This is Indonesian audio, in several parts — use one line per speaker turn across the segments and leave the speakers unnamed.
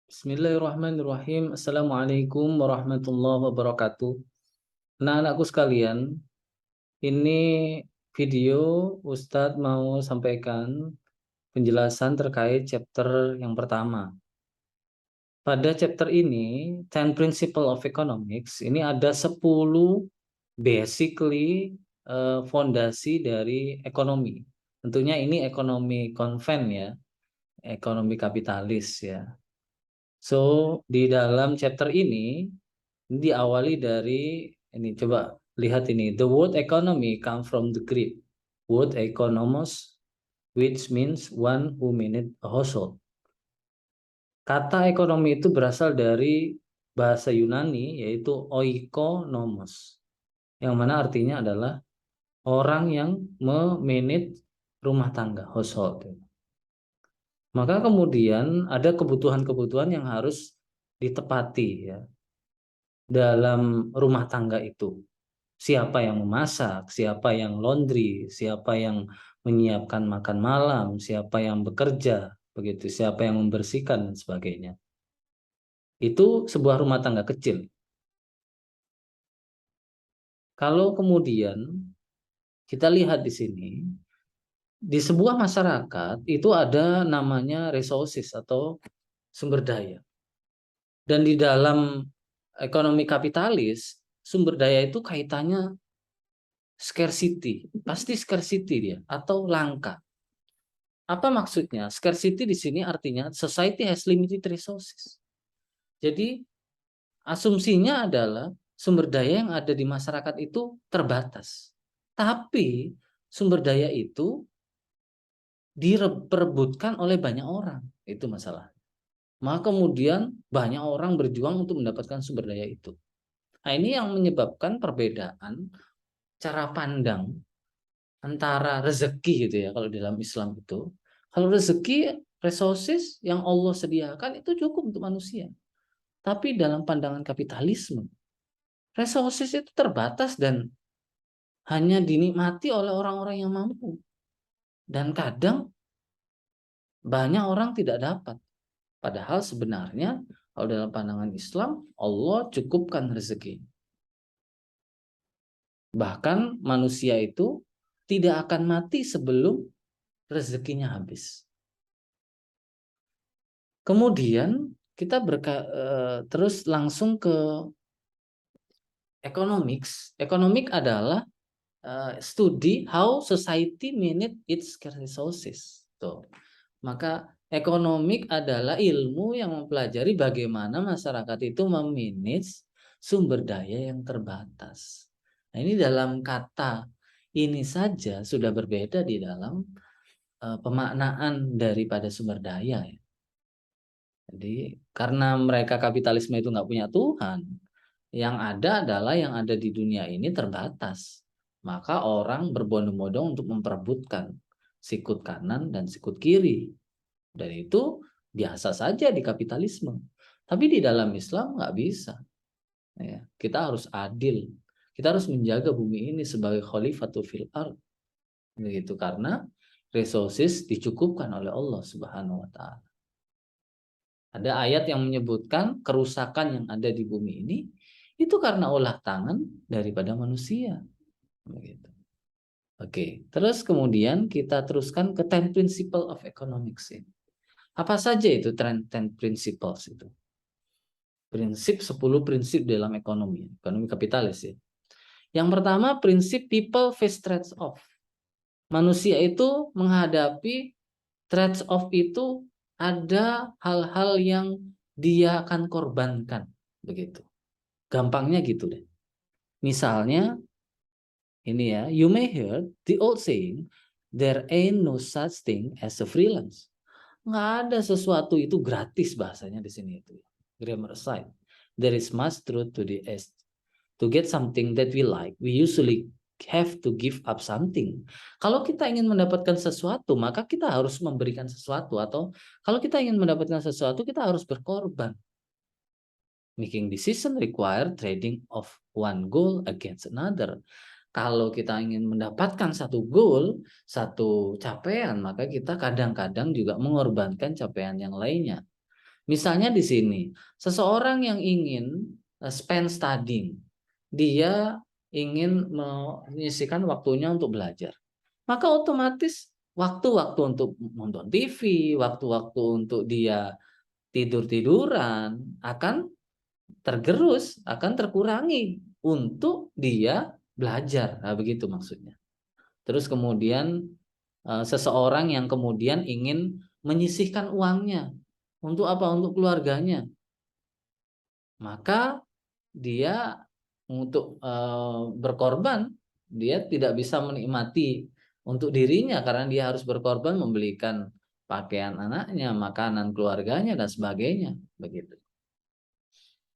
Bismillahirrahmanirrahim. Assalamualaikum warahmatullahi wabarakatuh. Nah, anakku sekalian, ini video Ustadz mau sampaikan penjelasan terkait chapter yang pertama. Pada chapter ini, 10 Principle of Economics, ini ada 10 basically fondasi dari ekonomi. Tentunya ini ekonomi konven ya, ekonomi kapitalis ya. So, di dalam chapter ini diawali dari ini, coba lihat ini. The word economy come from the Greek word economos, which means one who manage a household. Kata ekonomi itu berasal dari bahasa Yunani yaitu oikonomos, yang mana artinya adalah orang yang memanage rumah tangga, household. Maka kemudian ada kebutuhan-kebutuhan yang harus ditepati ya dalam rumah tangga itu. Siapa yang memasak, siapa yang laundry, siapa yang menyiapkan makan malam, siapa yang bekerja, begitu, siapa yang membersihkan dan sebagainya. Itu sebuah rumah tangga kecil. Kalau kemudian kita lihat di sini, di sebuah masyarakat itu ada namanya resources atau sumber daya. Dan di dalam ekonomi kapitalis, sumber daya itu kaitannya scarcity, pasti scarcity dia atau langka. Apa maksudnya? Scarcity di sini artinya society has limited resources. Jadi asumsinya adalah sumber daya yang ada di masyarakat itu terbatas. Tapi sumber daya itu diperebutkan oleh banyak orang. Itu masalah. Maka kemudian banyak orang berjuang untuk mendapatkan sumber daya itu. Nah, ini yang menyebabkan perbedaan cara pandang antara rezeki gitu ya kalau dalam Islam itu. Kalau rezeki resources yang Allah sediakan itu cukup untuk manusia. Tapi dalam pandangan kapitalisme, resources itu terbatas dan hanya dinikmati oleh orang-orang yang mampu. Dan kadang banyak orang tidak dapat. Padahal sebenarnya kalau dalam pandangan Islam, Allah cukupkan rezeki. Bahkan manusia itu tidak akan mati sebelum rezekinya habis. Kemudian kita terus langsung ke economics. Economic adalah studi how society manage its resources. Tuh. Maka economic adalah ilmu yang mempelajari bagaimana masyarakat itu memanage sumber daya yang terbatas. Nah, ini dalam kata ini saja sudah berbeda di dalam pemaknaan daripada sumber daya. Jadi karena mereka kapitalisme itu nggak punya Tuhan, yang ada adalah yang ada di dunia ini terbatas. Maka orang berbondong-bondong untuk memperebutkan sikut kanan dan sikut kiri. Dan itu biasa saja di kapitalisme. Tapi di dalam Islam nggak bisa. Ya, kita harus adil. Kita harus menjaga bumi ini sebagai khalifatul fil ard. Begitu karena resources dicukupkan oleh Allah Subhanahu wa taala. Ada ayat yang menyebutkan kerusakan yang ada di bumi ini itu karena olah tangan daripada manusia. Begitu. Oke, terus kemudian kita teruskan ke 10 principle of economics ini. Apa saja itu 10 principles itu? Prinsip 10 prinsip dalam ekonomi kapitalis ya. Yang pertama prinsip people face trades off. Manusia itu menghadapi trades off itu ada hal-hal yang dia akan korbankan begitu. Gampangnya gitu deh. Misalnya ini ya, you may hear the old saying, there ain't no such thing as a freelance. Nggak ada sesuatu itu gratis bahasanya di sini itu. Grammar aside, there is much truth to the est. To get something that we like, we usually have to give up something. Kalau kita ingin mendapatkan sesuatu, maka kita harus memberikan sesuatu. Atau kalau kita ingin mendapatkan sesuatu, kita harus berkorban. Making decision require trading of one goal against another. Kalau kita ingin mendapatkan satu goal, satu capaian, maka kita kadang-kadang juga mengorbankan capaian yang lainnya. Misalnya di sini, seseorang yang ingin spend studying, dia ingin menyisihkan waktunya untuk belajar. Maka otomatis waktu-waktu untuk nonton TV, waktu-waktu untuk dia tidur-tiduran akan tergerus, akan terkurangi untuk dia belajar. Nah, begitu maksudnya. Terus kemudian seseorang yang kemudian ingin menyisihkan uangnya untuk apa? Untuk keluarganya. Maka dia untuk berkorban, dia tidak bisa menikmati untuk dirinya karena dia harus berkorban membelikan pakaian anaknya, makanan keluarganya dan sebagainya, begitu.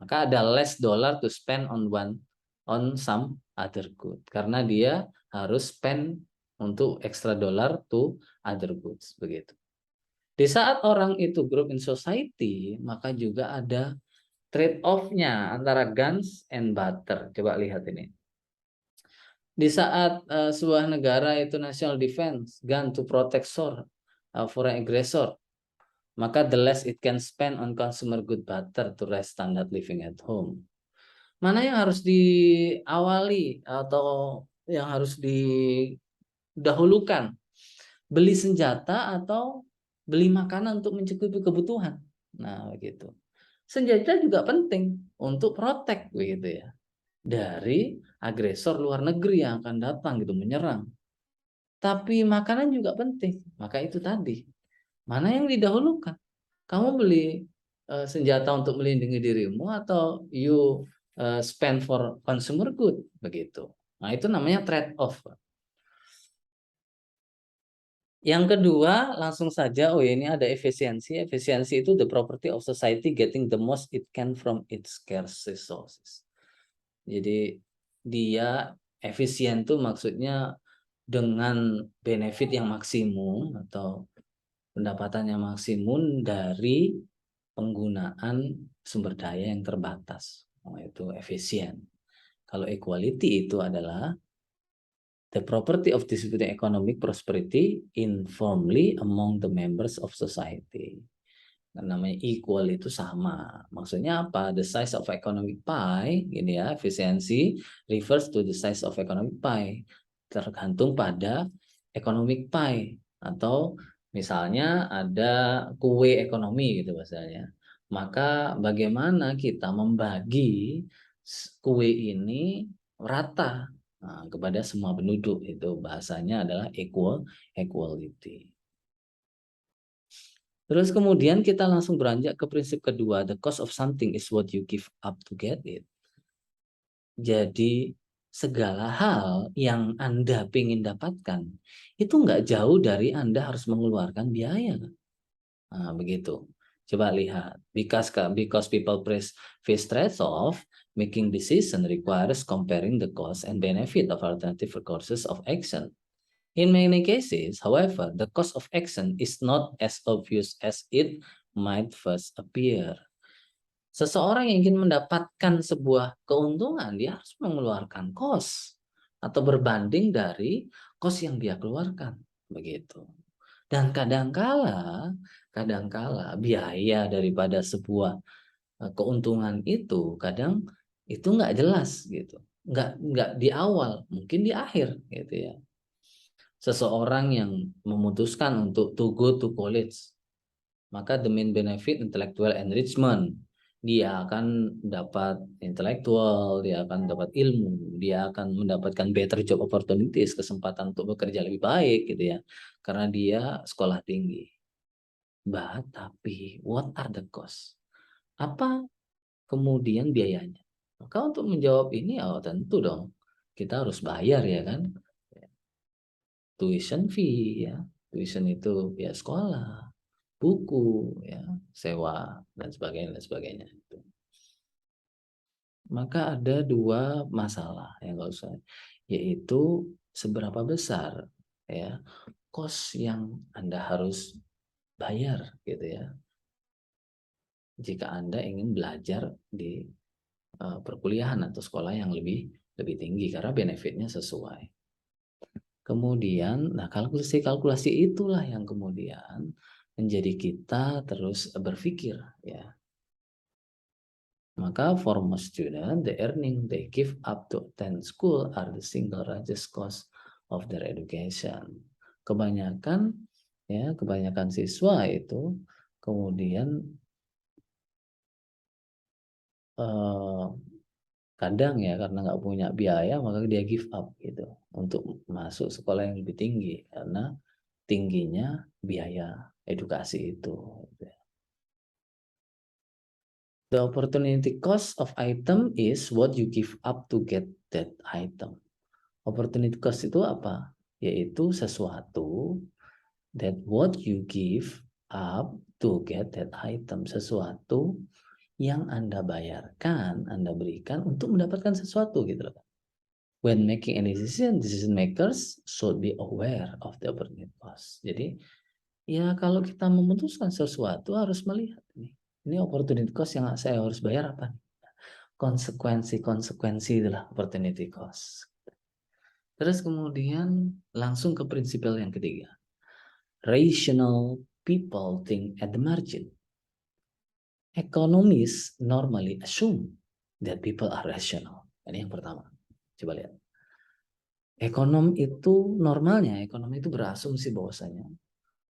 Maka ada less dollar to spend on some other good karena dia harus spend untuk extra dollar to other goods, begitu. Di saat orang itu group in society, maka juga ada trade off-nya antara guns and butter. Coba lihat ini. Di saat sebuah negara itu national defense, gun to protect shore, foreign aggressor, maka the less it can spend on consumer good butter to raise standard living at home. Mana yang harus diawali atau yang harus didahulukan? Beli senjata atau beli makanan untuk mencukupi kebutuhan? Nah, begitu. Senjata juga penting untuk protect begitu ya dari agresor luar negeri yang akan datang gitu menyerang. Tapi makanan juga penting. Maka itu tadi, mana yang didahulukan? Kamu beli senjata untuk melindungi dirimu atau you spend for consumer good begitu. Nah, itu namanya trade off. Yang kedua, langsung saja, oh ini ada efisiensi. Efisiensi itu the property of society getting the most it can from its scarce resources. Jadi dia efisien tuh maksudnya dengan benefit yang maksimum atau pendapatan yang maksimum dari penggunaan sumber daya yang terbatas. Oh, itu efisien. Kalau equality itu adalah the property of distributing economic prosperity uniformly among the members of society. Namanya equal itu sama. Maksudnya apa? The size of economic pie, ini ya, efisiensi refers to the size of economic pie. Tergantung pada economic pie atau misalnya ada kue ekonomi gitu misalnya. Maka bagaimana kita membagi kue ini rata kepada semua penduduk, itu bahasanya adalah equality. Terus kemudian kita langsung beranjak ke prinsip kedua, the cost of something is what you give up to get it. Jadi segala hal yang Anda ingin dapatkan itu nggak jauh dari Anda harus mengeluarkan biaya. Nah, begitu. Coba lihat, because people face trade-off, making decision requires comparing the cost and benefit of alternative courses of action. In many cases, however, the cost of action is not as obvious as it might first appear. Seseorang yang ingin mendapatkan sebuah keuntungan, dia harus mengeluarkan cost atau berbanding dari cost yang dia keluarkan, begitu. Dan kadangkala biaya daripada sebuah keuntungan itu kadang itu nggak jelas gitu, nggak di awal, mungkin di akhir gitu ya. Seseorang yang memutuskan untuk to go to college, maka the main benefit intellectual enrichment, dia akan dapat intelektual, dia akan dapat ilmu, dia akan mendapatkan better job opportunities, kesempatan untuk bekerja lebih baik gitu ya, karena dia sekolah tinggi. Tapi what are the cost? Apa kemudian biayanya? Maka untuk menjawab ini, oh tentu dong kita harus bayar ya kan. Tuition fee ya, tuition itu ya sekolah, buku ya, sewa dan sebagainya itu. Maka ada dua masalah yang nggak usah, yaitu seberapa besar ya kos yang Anda harus bayar gitu ya jika Anda ingin belajar di perkuliahan atau sekolah yang lebih tinggi karena benefitnya sesuai. Kemudian, nah kalkulasi itulah yang kemudian menjadi kita terus berpikir, ya. Maka for most student, the earning they give up to attend school are the single largest cost of their education. Kebanyakan siswa itu kemudian kadang ya karena nggak punya biaya maka dia give up gitu untuk masuk sekolah yang lebih tinggi karena tingginya biaya edukasi itu. The opportunity cost of item is what you give up to get that item. Opportunity cost itu apa? Yaitu sesuatu that what you give up to get that item. Sesuatu yang Anda bayarkan, Anda berikan untuk mendapatkan sesuatu gitu loh. When making any decision makers should be aware of the opportunity cost. Jadi ya kalau kita memutuskan sesuatu harus melihat ini opportunity cost yang saya harus bayar apa? Konsekuensi itulah opportunity cost. Terus kemudian langsung ke prinsipal yang ketiga. Rational people think at the margin. Economists normally assume that people are rational. Ini yang pertama. Coba lihat. Ekonom itu berasumsi bahwasanya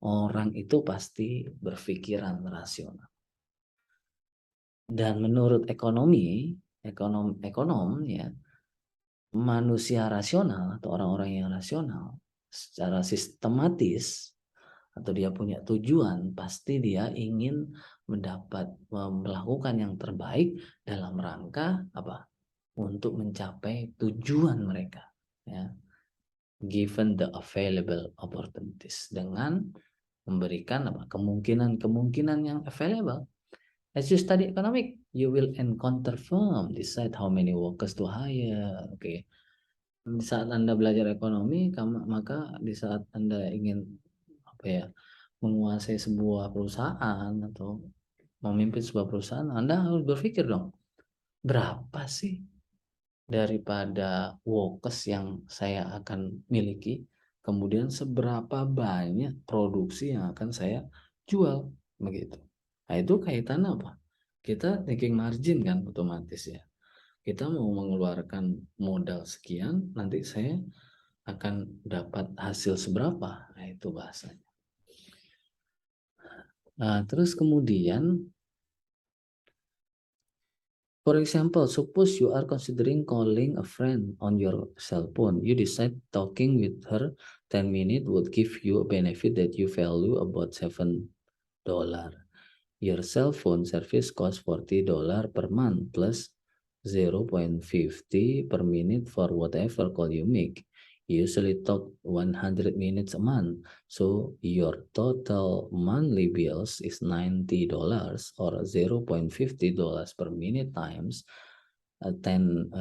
orang itu pasti berpikiran rasional. Dan menurut ekonom ya, manusia rasional atau orang-orang yang rasional secara sistematis atau dia punya tujuan, pasti dia ingin melakukan yang terbaik dalam rangka apa? Untuk mencapai tujuan mereka, ya. Given the available opportunities, dengan memberikan apa? Kemungkinan yang available. As you study economic, you will encounter firm decide how many workers to hire. Oke. Di saat Anda belajar ekonomi, maka di saat Anda ingin menguasai sebuah perusahaan atau memimpin sebuah perusahaan, Anda harus berpikir dong, berapa sih daripada workers yang saya akan miliki, kemudian seberapa banyak produksi yang akan saya jual, begitu. Nah, itu kaitan apa? Kita thinking margin kan otomatis ya. Kita mau mengeluarkan modal sekian, nanti saya akan dapat hasil seberapa. Nah, itu bahasanya. Nah, terus kemudian, for example, suppose you are considering calling a friend on your cell phone. You decide talking with her 10 minutes would give you a benefit that you value about $7. Your cell phone service costs $40 per month plus 0.50 per minute for whatever call you make. You usually talk 100 minutes a month, so your total monthly bills is $90 or $0.50 per minute times 100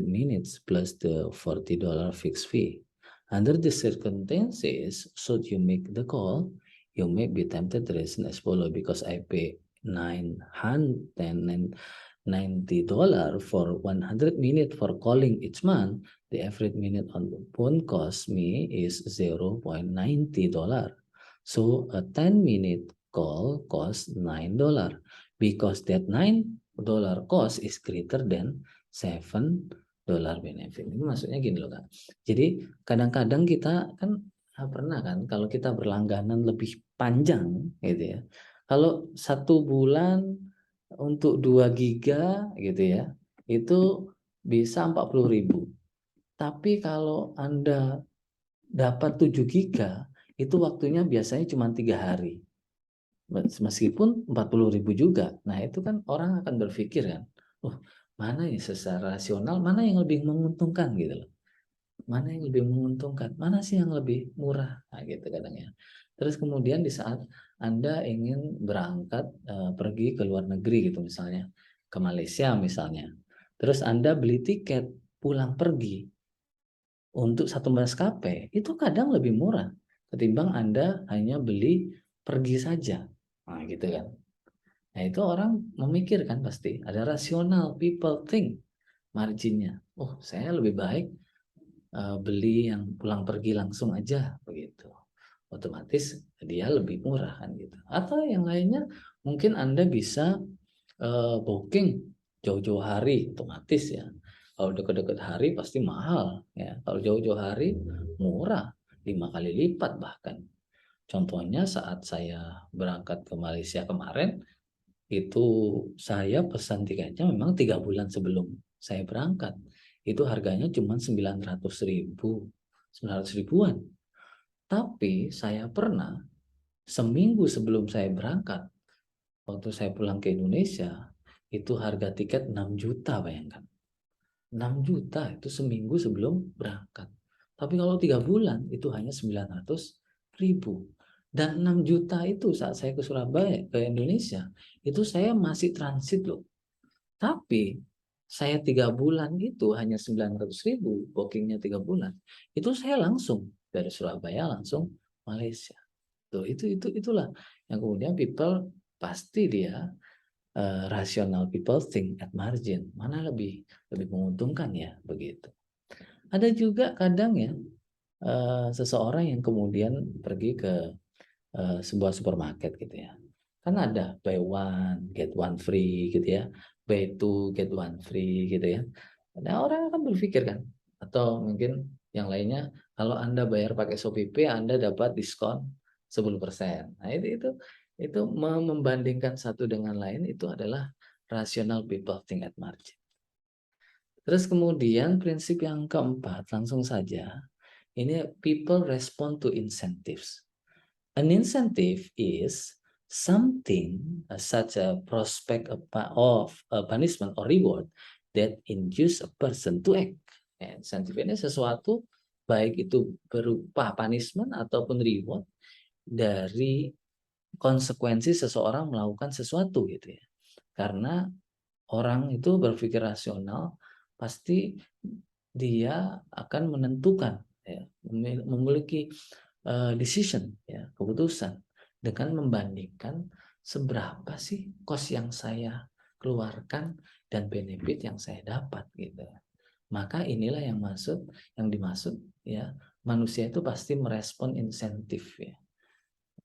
minutes plus the $40 fixed fee. Under the circumstances, should you make the call, you may be tempted to reason as follow, because I pay $90 for 100 minutes for calling each month. The average minute on the phone cost me is $0.90. So a 10-minute call costs $9 because that $9 cost is greater than $7 benefit. Ini maksudnya gini loh Kak. Jadi kadang-kadang kita kan pernah kan kalau kita berlangganan lebih panjang gitu ya. Kalau 1 bulan untuk 2 giga gitu ya, itu bisa 40.000. Tapi kalau Anda dapat 7 giga, itu waktunya biasanya cuma 3 hari. Meskipun 40.000 juga. Nah, itu kan orang akan berpikir kan, "Oh, mana ya secara rasional, mana yang lebih menguntungkan?" gitu loh. Mana yang lebih menguntungkan? Mana sih yang lebih murah? Nah, gitu kadang ya. Terus kemudian di saat Anda ingin berangkat pergi ke luar negeri gitu misalnya, ke Malaysia misalnya. Terus Anda beli tiket pulang pergi untuk 1 maskapai, itu kadang lebih murah ketimbang Anda hanya beli pergi saja. Nah, gitu kan. Nah, itu orang memikirkan pasti, ada rasional, people think marginnya. Oh, saya lebih baik beli yang pulang pergi langsung aja begitu. otomatis dia lebih murah kan gitu. Atau yang lainnya mungkin Anda bisa booking jauh-jauh hari, otomatis ya. Kalau deket-deket hari pasti mahal ya. Kalau jauh-jauh hari murah, 5 kali lipat bahkan. Contohnya saat saya berangkat ke Malaysia kemarin, itu saya pesan tiketnya memang 3 bulan sebelum saya berangkat. Itu harganya cuma 900.000, 900 ribuan. Tapi saya pernah seminggu sebelum saya berangkat, waktu saya pulang ke Indonesia, itu harga tiket 6 juta, bayangkan. 6 juta itu seminggu sebelum berangkat. Tapi kalau 3 bulan itu hanya 900.000. Dan 6 juta itu saat saya ke Surabaya, ke Indonesia, itu saya masih transit loh. Tapi saya 3 bulan itu hanya 900.000, bookingnya 3 bulan. Itu saya langsung dari Surabaya langsung Malaysia. Tuh, itulah yang kemudian people pasti dia rasional people think at margin, mana lebih menguntungkan ya, begitu. Ada juga kadang ya seseorang yang kemudian pergi ke sebuah supermarket gitu ya. Kan ada buy one get one free gitu ya, buy two get one free gitu ya. Nah, orang akan berpikir kan, atau mungkin yang lainnya, kalau Anda bayar pakai Shopee Anda dapat diskon 10%. Nah, itu membandingkan satu dengan lain itu adalah rational people think at margin. Terus kemudian prinsip yang keempat, langsung saja, ini people respond to incentives. An incentive is something such a prospect of a punishment or reward that induce a person to act. Ya, insentif ini sesuatu baik itu berupa punishment ataupun reward dari konsekuensi seseorang melakukan sesuatu gitu ya. Karena orang itu berpikir rasional, pasti dia akan menentukan ya, memiliki decision ya, keputusan dengan membandingkan seberapa sih cost yang saya keluarkan dan benefit yang saya dapat gitu. Maka inilah yang dimaksud ya, manusia itu pasti merespon insentif ya.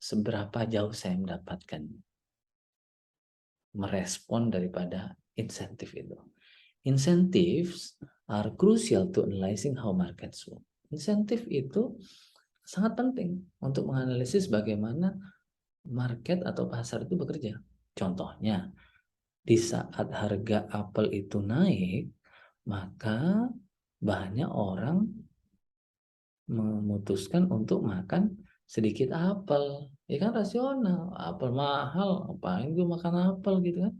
Seberapa jauh saya mendapatkan, merespon daripada insentif itu. Incentives are crucial to analyzing how markets work. Insentif itu sangat penting untuk menganalisis bagaimana market atau pasar itu bekerja. Contohnya, di saat harga apel itu naik, maka banyak orang memutuskan untuk makan sedikit apel. Ya kan rasional, apel mahal, ngapain gue makan apel gitu kan.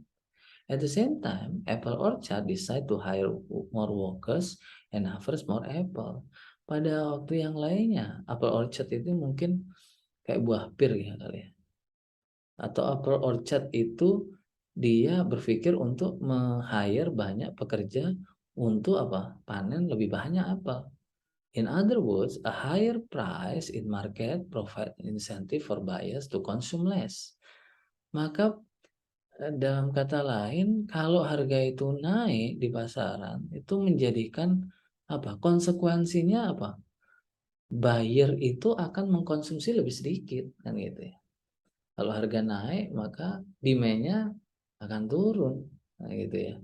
At the same time, apple orchard decide to hire more workers and harvest more apple. Pada waktu yang lainnya, apple orchard itu mungkin kayak buah pir ya kali ya. Atau apple orchard itu dia berpikir untuk meng-hire banyak pekerja untuk apa? Panen lebih banyak apel. In other words, a higher price in market provide incentive for buyers to consume less. Maka dalam kata lain, kalau harga itu naik di pasaran, itu menjadikan apa? Konsekuensinya apa? Buyer itu akan mengkonsumsi lebih sedikit, kan gitu ya. Kalau harga naik, maka demand-nya akan turun, nah gitu ya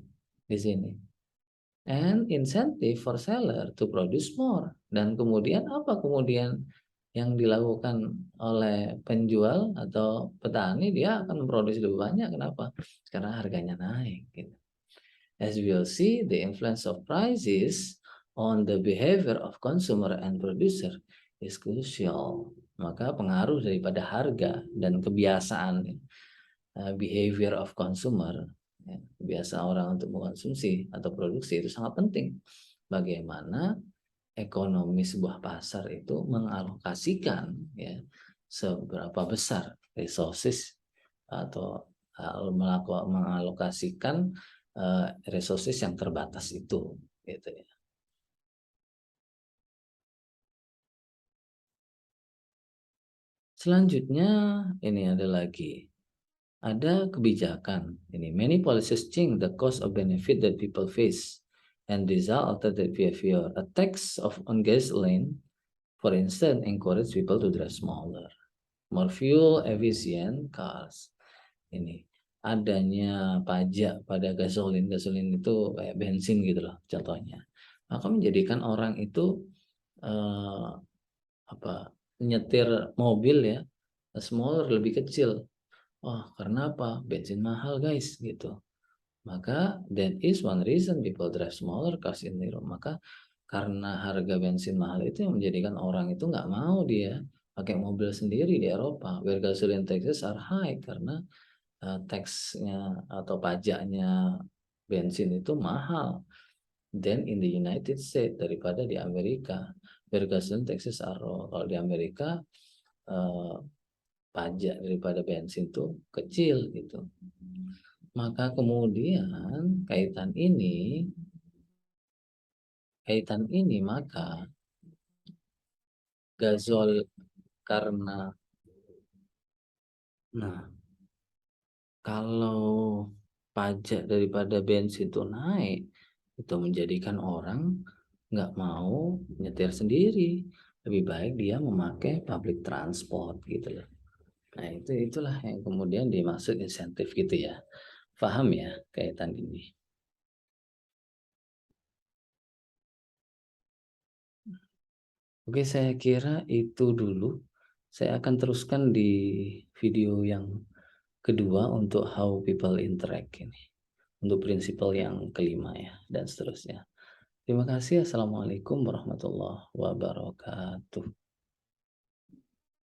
di sini. And incentive for seller to produce more. Dan kemudian apa kemudian yang dilakukan oleh penjual atau petani, dia akan memproduksi lebih banyak. Kenapa? Karena harganya naik. Gitu. As we will see, the influence of prices on the behavior of consumer and producer is crucial. Maka pengaruh daripada harga dan kebiasaan behavior of consumer, ya, kebiasaan orang untuk mengkonsumsi atau produksi itu sangat penting. Bagaimana ekonomi sebuah pasar itu mengalokasikan ya seberapa besar resources atau mengalokasikan resources yang terbatas itu gitu ya. Selanjutnya ini ada lagi. Ada kebijakan ini, many policies change the cost of benefit that people face and result altered behavior. A tax on gasoline For instance, encourage people to drive smaller, more fuel efficient cars. Ini adanya pajak pada gasolin itu kayak bensin gitu loh contohnya. Maka menjadikan orang itu eh, nyetir mobil ya smaller lebih kecil. Wah, karena apa? Bensin mahal guys gitu. Maka that is one reason people drive smaller cars in Europe. Maka karena harga bensin mahal itu yang menjadikan orang itu nggak mau dia pakai mobil sendiri di Eropa. Where gasoline taxes are high karena taxnya atau pajaknya bensin itu mahal. Then in the United States daripada di Amerika. Where gasoline taxes are low. Kalau di Amerika eh, pajak daripada bensin itu kecil gitu. Maka kemudian kaitan ini maka gazol karena nah kalau pajak daripada bensin itu naik itu menjadikan orang nggak mau nyetir sendiri, lebih baik dia memakai public transport gitu loh. Nah itulah yang kemudian dimaksud insentif gitu ya. Paham ya kaitan ini? Oke, saya kira itu dulu. Saya akan teruskan di video yang kedua untuk how people interact ini. Untuk prinsipal yang kelima ya, dan seterusnya. Terima kasih. Assalamualaikum warahmatullahi wabarakatuh.